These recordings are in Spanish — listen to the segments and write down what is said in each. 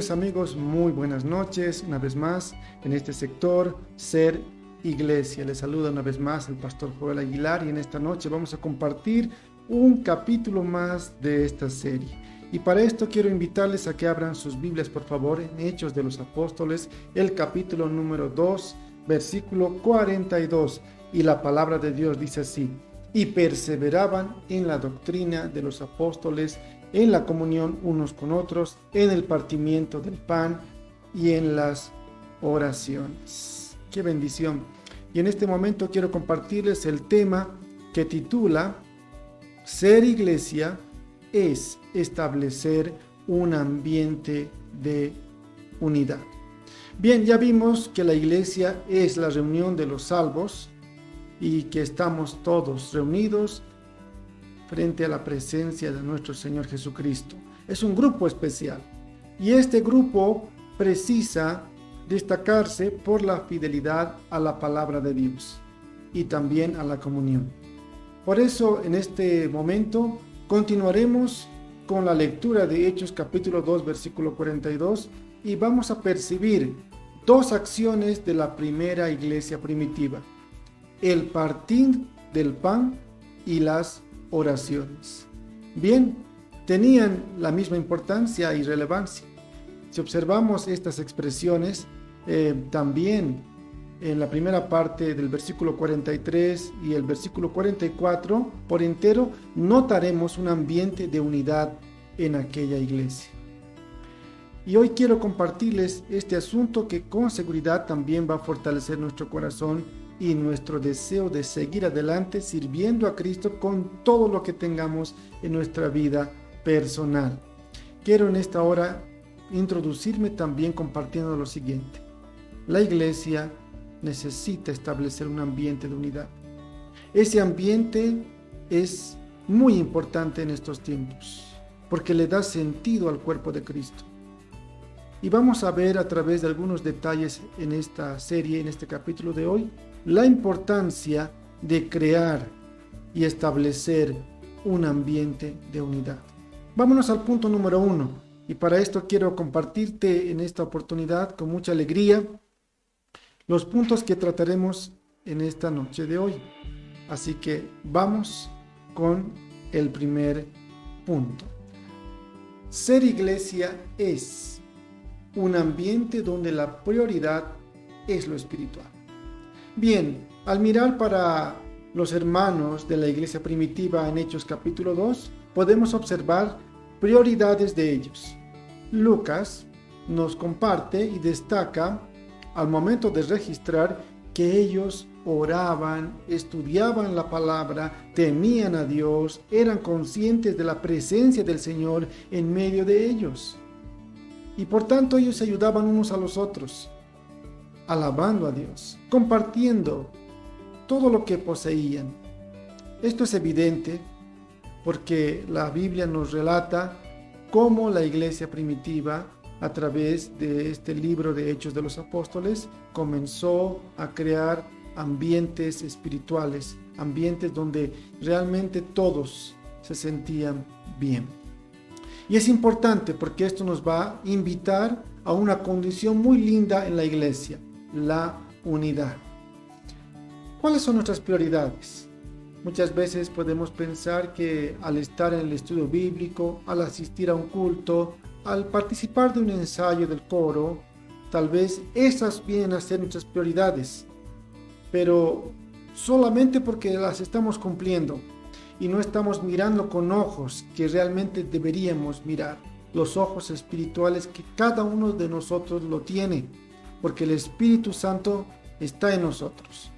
Queridos amigos, muy buenas noches. Una vez más en este sector Ser Iglesia. Les saluda una vez más el pastor Joel Aguilar y en esta noche vamos a compartir un capítulo más de esta serie. Y para esto quiero invitarles a que abran sus Biblias, por favor, en Hechos de los Apóstoles, el capítulo número 2, versículo 42. Y la palabra de Dios dice así: y perseveraban en la doctrina de los apóstoles, en la comunión unos con otros, en el partimiento del pan y en las oraciones. ¡Qué bendición! Y en este momento quiero compartirles el tema que titula Ser Iglesia es establecer un ambiente de unidad. Bien, ya vimos que la iglesia es la reunión de los salvos y que estamos todos reunidos frente a la presencia de nuestro Señor Jesucristo. Es un grupo especial y este grupo precisa destacarse por la fidelidad a la palabra de Dios y también a la comunión. Por eso en este momento continuaremos con la lectura de Hechos capítulo 2 versículo 42 y vamos a percibir dos acciones de la primera iglesia primitiva: el partir del pan y las oraciones. Bien, tenían la misma importancia y relevancia. Si observamos estas expresiones, también en la primera parte del versículo 43 y el versículo 44 por entero, notaremos un ambiente de unidad en aquella iglesia. Y hoy quiero compartirles este asunto que con seguridad también va a fortalecer nuestro corazón y nuestro deseo de seguir adelante sirviendo a Cristo con todo lo que tengamos en nuestra vida personal. Quiero en esta hora introducirme también compartiendo lo siguiente: la iglesia necesita establecer un ambiente de unidad. Ese ambiente es muy importante en estos tiempos porque le da sentido al cuerpo de Cristo. Y vamos a ver a través de algunos detalles en esta serie, en este capítulo de hoy, la importancia de crear y establecer un ambiente de unidad. Vámonos al punto número 1. Y para esto quiero compartirte en esta oportunidad con mucha alegría los puntos que trataremos en esta noche de hoy. Así que vamos con el primer punto. Ser iglesia es un ambiente donde la prioridad es lo espiritual. Bien, al mirar para los hermanos de la iglesia primitiva en Hechos capítulo 2, podemos observar prioridades de ellos. Lucas nos comparte y destaca al momento de registrar que ellos oraban, estudiaban la palabra, temían a Dios, eran conscientes de la presencia del Señor en medio de ellos. Y por tanto ellos se ayudaban unos a los otros, alabando a Dios, compartiendo todo lo que poseían. Esto es evidente porque la Biblia nos relata cómo la iglesia primitiva, a través de este libro de Hechos de los Apóstoles, comenzó a crear ambientes espirituales, ambientes donde realmente todos se sentían bien. Y es importante porque esto nos va a invitar a una condición muy linda en la iglesia: la unidad. ¿Cuáles son nuestras prioridades? Muchas veces podemos pensar que al estar en el estudio bíblico, al asistir a un culto, al participar de un ensayo del coro, tal vez esas vienen a ser nuestras prioridades, pero solamente porque las estamos cumpliendo y no estamos mirando con ojos que realmente deberíamos mirar, los ojos espirituales que cada uno de nosotros lo tiene, porque el Espíritu Santo está en nosotros.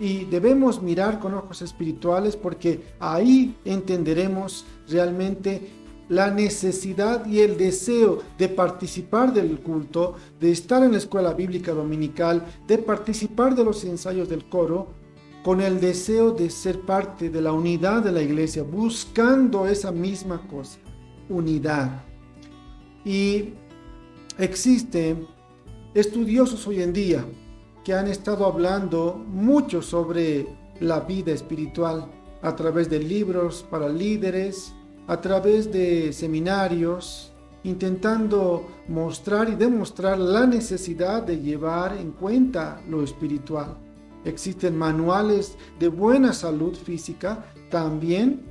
Y debemos mirar con ojos espirituales porque ahí entenderemos realmente la necesidad y el deseo de participar del culto, de estar en la escuela bíblica dominical, de participar de los ensayos del coro, con el deseo de ser parte de la unidad de la iglesia, buscando esa misma cosa, unidad. Y existen estudiosos hoy en día que han estado hablando mucho sobre la vida espiritual a través de libros para líderes, a través de seminarios, intentando mostrar y demostrar la necesidad de llevar en cuenta lo espiritual. Existen manuales de buena salud física también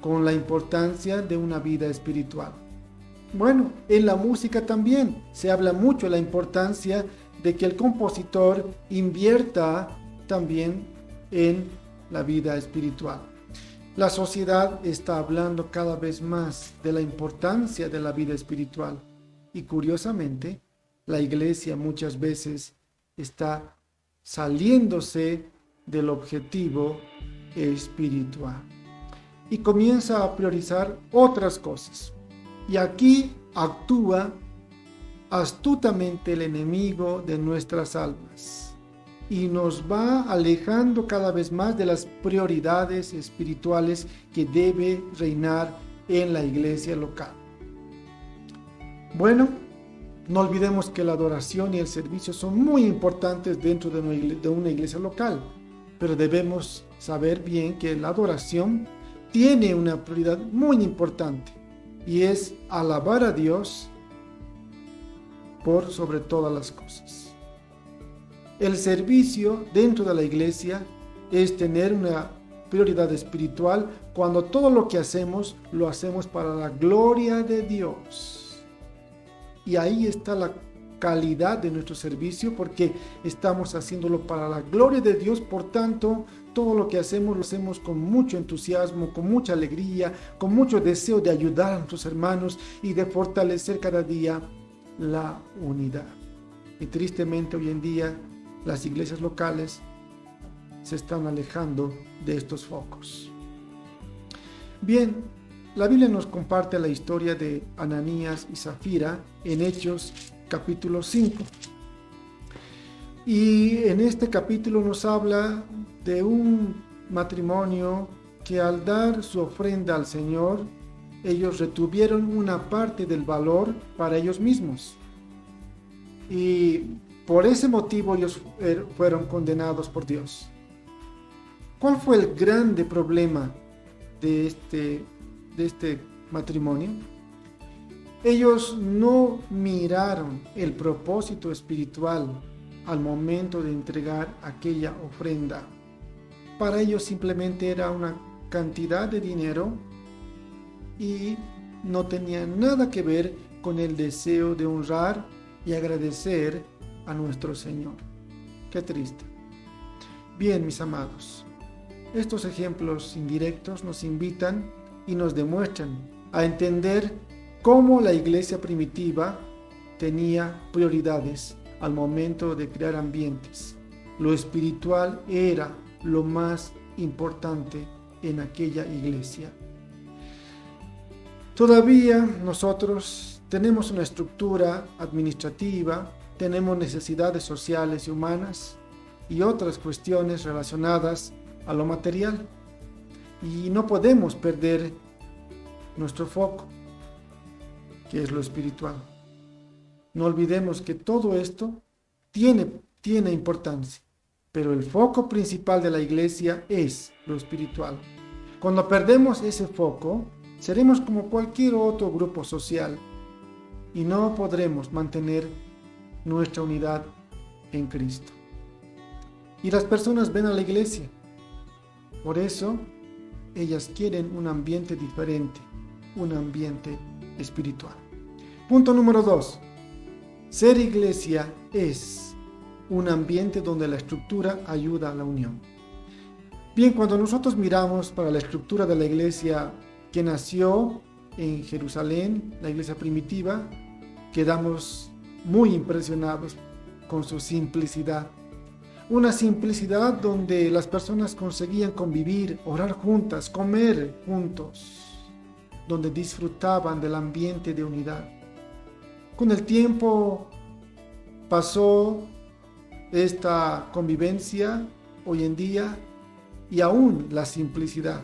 con la importancia de una vida espiritual. Bueno, en la música también se habla mucho de la importancia de que el compositor invierta también en la vida espiritual. La sociedad está hablando cada vez más de la importancia de la vida espiritual y curiosamente la iglesia muchas veces está saliéndose del objetivo espiritual y comienza a priorizar otras cosas. Y aquí actúa astutamente el enemigo de nuestras almas y nos va alejando cada vez más de las prioridades espirituales que debe reinar en la iglesia local. Bueno, no olvidemos que la adoración y el servicio son muy importantes dentro de una iglesia local, pero debemos saber bien que la adoración tiene una prioridad muy importante y es alabar a Dios por sobre todas las cosas. El servicio dentro de la iglesia es tener una prioridad espiritual cuando todo lo que hacemos lo hacemos para la gloria de Dios. Y ahí está la calidad de nuestro servicio porque estamos haciéndolo para la gloria de Dios, por tanto, todo lo que hacemos lo hacemos con mucho entusiasmo, con mucha alegría, con mucho deseo de ayudar a nuestros hermanos y de fortalecer cada día la unidad. Y tristemente hoy en día las iglesias locales se están alejando de estos focos. Bien, la Biblia nos comparte la historia de Ananías y Zafira en Hechos capítulo 5. Y en este capítulo nos habla de un matrimonio que al dar su ofrenda al Señor, ellos retuvieron una parte del valor para ellos mismos. Y por ese motivo ellos fueron condenados por Dios. ¿Cuál fue el grande problema de este matrimonio? Ellos no miraron el propósito espiritual al momento de entregar aquella ofrenda. Para ellos simplemente era una cantidad de dinero y no tenía nada que ver con el deseo de honrar y agradecer a nuestro Señor. Qué triste. Bien, mis amados, estos ejemplos indirectos nos invitan y nos demuestran a entender cómo la iglesia primitiva tenía prioridades al momento de crear ambientes. Lo espiritual era lo más importante en aquella iglesia. Todavía nosotros tenemos una estructura administrativa, tenemos necesidades sociales y humanas y otras cuestiones relacionadas a lo material. Y no podemos perder nuestro foco, que es lo espiritual. No olvidemos que todo esto tiene importancia, pero el foco principal de la iglesia es lo espiritual. Cuando perdemos ese foco, seremos como cualquier otro grupo social y no podremos mantener nuestra unidad en Cristo. Y las personas ven a la iglesia. Por eso, ellas quieren un ambiente diferente, un ambiente espiritual. Punto número 2. Ser iglesia es un ambiente donde la estructura ayuda a la unión. Bien, cuando nosotros miramos para la estructura de la iglesia que nació en Jerusalén, la iglesia primitiva, quedamos muy impresionados con su simplicidad. Una simplicidad donde las personas conseguían convivir, orar juntas, comer juntos, donde disfrutaban del ambiente de unidad. Con el tiempo pasó esta convivencia hoy en día y aún la simplicidad.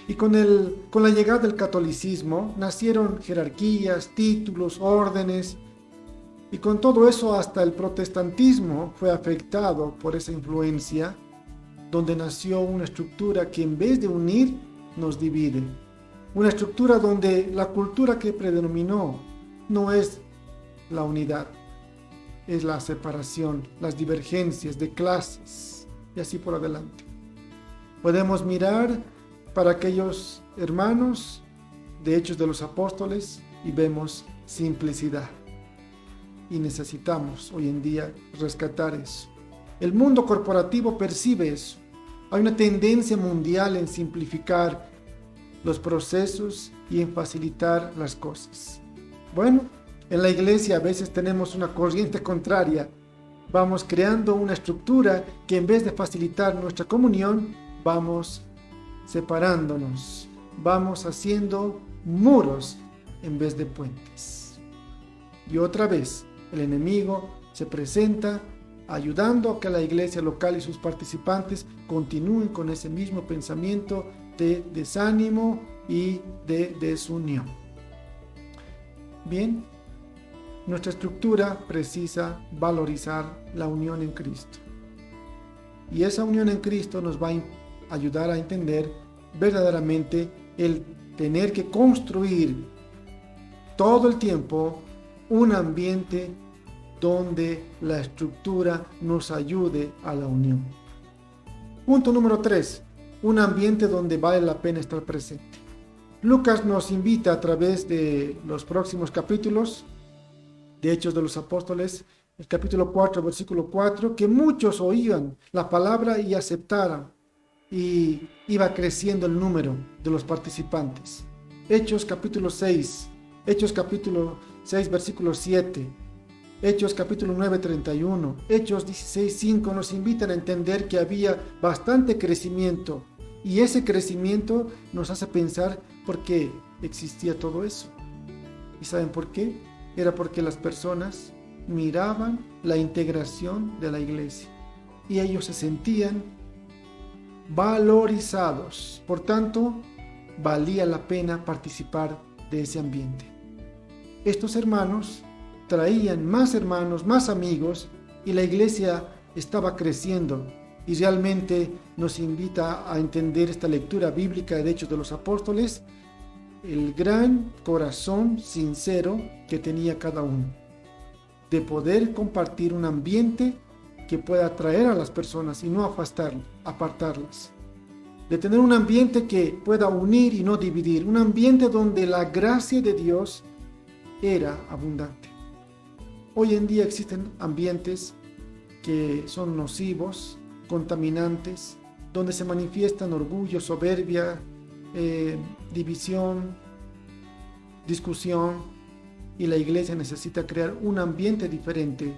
Y con la llegada del catolicismo nacieron jerarquías, títulos, órdenes, y con todo eso hasta el protestantismo fue afectado por esa influencia, donde nació una estructura que en vez de unir, nos divide. Una estructura donde la cultura que predominó no es la unidad, es la separación, las divergencias de clases y así por adelante. Podemos mirar para aquellos hermanos de Hechos de los Apóstoles y vemos simplicidad. Y necesitamos hoy en día rescatar eso. El mundo corporativo percibe eso. Hay una tendencia mundial en simplificar los procesos y en facilitar las cosas. Bueno, en la iglesia a veces tenemos una corriente contraria. Vamos creando una estructura que en vez de facilitar nuestra comunión, vamos separándonos, vamos haciendo muros en vez de puentes. Y otra vez, el enemigo se presenta ayudando a que la iglesia local y sus participantes continúen con ese mismo pensamiento de desánimo y de desunión. Bien, nuestra estructura precisa valorizar la unión en Cristo. Y esa unión en Cristo nos va a ayudar a entender verdaderamente el tener que construir todo el tiempo un ambiente donde la estructura nos ayude a la unión. Punto número 3. Un ambiente donde vale la pena estar presente. Lucas nos invita a través de los próximos capítulos de Hechos de los Apóstoles, el capítulo 4, versículo 4, que muchos oían la palabra y aceptaran, y iba creciendo el número de los participantes. Hechos capítulo 6, Hechos capítulo 6, versículo 7, Hechos capítulo 9, 31, Hechos 16, 5 nos invitan a entender que había bastante crecimiento, y ese crecimiento nos hace pensar por qué existía todo eso. ¿Y saben por qué? Era porque las personas miraban la integración de la iglesia y ellos se sentían valorizados. Por tanto, valía la pena participar de ese ambiente. Estos hermanos traían más hermanos, más amigos, y la iglesia estaba creciendo. Y realmente nos invita a entender esta lectura bíblica de Hechos de los Apóstoles, el gran corazón sincero que tenía cada uno, de poder compartir un ambiente que pueda atraer a las personas y no apartarlas, de tener un ambiente que pueda unir y no dividir, un ambiente donde la gracia de Dios era abundante. Hoy en día existen ambientes que son nocivos, contaminantes, donde se manifiestan orgullo, soberbia, división, discusión, y la iglesia necesita crear un ambiente diferente,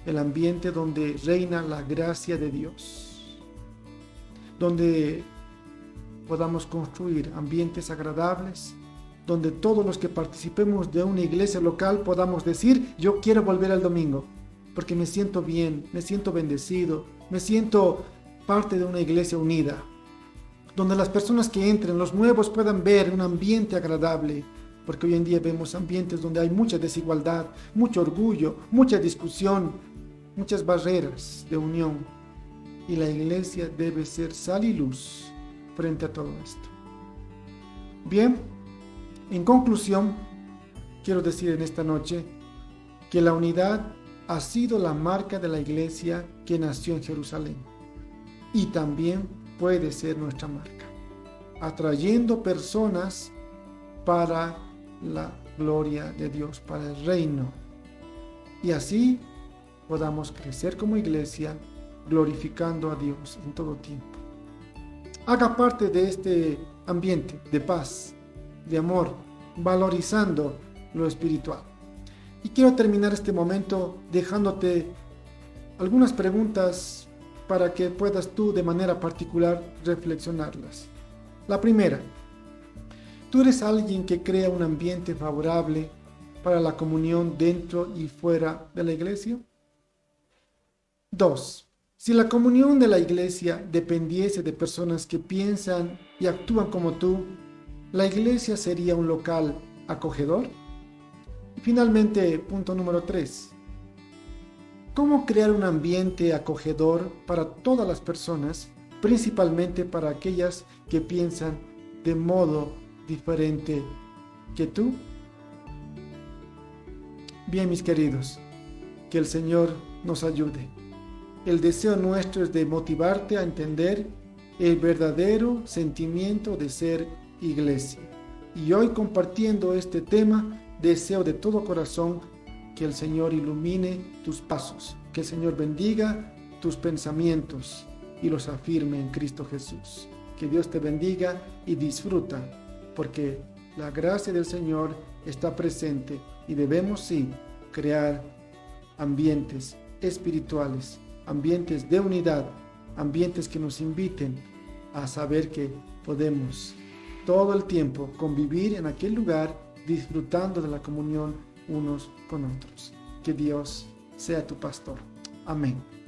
el ambiente donde reina la gracia de Dios, donde podamos construir ambientes agradables, donde todos los que participemos de una iglesia local podamos decir: yo quiero volver al domingo, porque me siento bien, me siento bendecido, me siento parte de una iglesia unida, donde las personas que entren, los nuevos, puedan ver un ambiente agradable, porque hoy en día vemos ambientes donde hay mucha desigualdad, mucho orgullo, mucha discusión, muchas barreras de unión, y la iglesia debe ser sal y luz frente a todo esto. Bien, en conclusión, quiero decir en esta noche que la unidad ha sido la marca de la iglesia que nació en Jerusalén, y también puede ser nuestra marca, atrayendo personas para la gloria de Dios, para el reino, y así podamos crecer como iglesia, glorificando a Dios en todo tiempo. Haga parte de este ambiente de paz, de amor, valorizando lo espiritual. Y quiero terminar este momento dejándote algunas preguntas para que puedas tú de manera particular reflexionarlas. La primera: ¿tú eres alguien que crea un ambiente favorable para la comunión dentro y fuera de la iglesia? 2. Si la comunión de la iglesia dependiese de personas que piensan y actúan como tú, ¿la iglesia sería un local acogedor? Y finalmente, punto número 3. ¿Cómo crear un ambiente acogedor para todas las personas, principalmente para aquellas que piensan de modo diferente que tú? Bien, mis queridos, que el Señor nos ayude. El deseo nuestro es de motivarte a entender el verdadero sentimiento de ser iglesia. Y hoy, compartiendo este tema, deseo de todo corazón que el Señor ilumine tus pasos, que el Señor bendiga tus pensamientos y los afirme en Cristo Jesús. Que Dios te bendiga y disfruta, porque la gracia del Señor está presente y debemos sí crear ambientes espirituales, ambientes de unidad, ambientes que nos inviten a saber que podemos todo el tiempo convivir en aquel lugar disfrutando de la comunión unos con otros. Que Dios sea tu pastor. Amén.